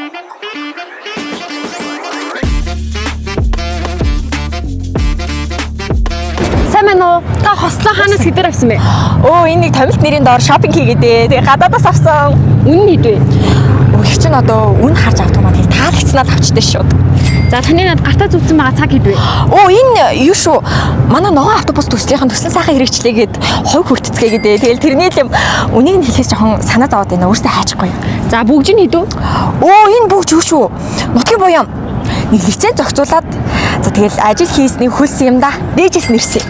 Сайн байна уу? Та хослоо хаанаас хэдэр авсан бэ? Оо энэ нэг томилт нэрийн доор шопинг хийгээд тэгээ гадаадаас авсан. Үнэн нь хэдвэ? Их чинь одоо үн харж авдаг маа тэгээ таалагцнаад авчдээ шууд. За таны над гартаа зүвцэн байгаа цаг хэдвэ? Оо энэ юу шүү. Манай ногоон автобус төслийнхэн төсөл сайхан хэрэгжлээгээд хойг хүртцгээгээд тэгэл тэрний л юм үнийг нь хэлээс жоохон санаа зовоод байна. Өөртөө хайчихгүй. За бүгж нь хэдв? Оо энэ бүгж юу шүү. Нутгийн буян. Нэг лиценз зохицуулаад за тэгэл ажил хийсний хөлс юм да. Дээжээс нэрсэн.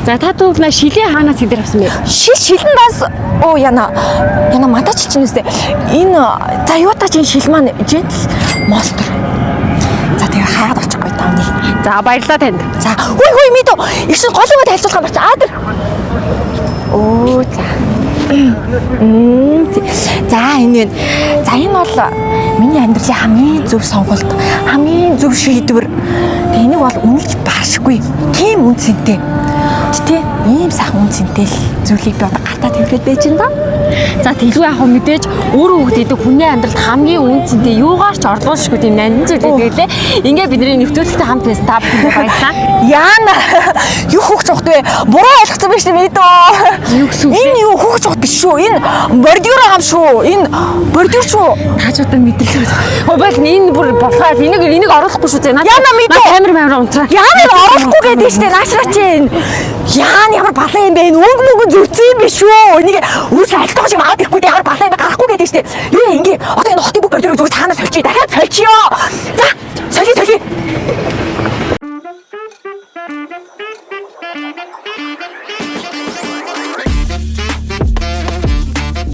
За та түүхнээ шилээ хаанаас хэдэр авсан бэ? Шилэн бас оо яна мантач чинь үстэй. Энэ за юутаа чинь шил маань Gentle Monster. За тэгээ хаад очихгүй таа нэг. За баярлалаа танд. За хүй мэдөө. Их шин гол юм тайлцуулах юм байна чи. Аадар. Оо за. За энэ байна. За энэ бол миний амьдралын хамгийн зөв сонголт, хамгийн зөв шийдвэр. Тэгээ энийг бол үнэлж баашгүй. Тийм үнцэнтэй. Тэ ийм сайхан үнцэнтэй л зүйлийг би одоо гартаа тавьгээд байж энэ да. За тэлгүй яг мэдээж өөрөө хөгдөд хүний амьдралд хамгийн үнцэнтэй юугаар ч орлуулшгүй тийм нандин зүйлээ тэгэлээ. Ингээ бидний нэвтрүүлэгтэй хамт байсан та бүхэнд баярлалаа. Яана юу хөгч ухт вэ? Буруу ойлгосон байж тээ мэдөө. Юу гэсэн үг? Энэ юу хөгч ухт биш шүү. Энэ бордюр хам шүү. Энэ бордюр шүү. Таажуудаа мэдлээ. Хөө бол энэ бүр болохоо энийг оруулахгүй шүү зэ. Яна мэдөө. Камер унтраа. Яана оруулахгүй гэдэг штэ наашраа чинь. Яана ямар балан юм бэ? Өнгө мөнгө зүрцэн юм биш шүү. Энийг үс альтгооч аваад ирэхгүй ямар балан юм гарахгүй гэдэг штэ.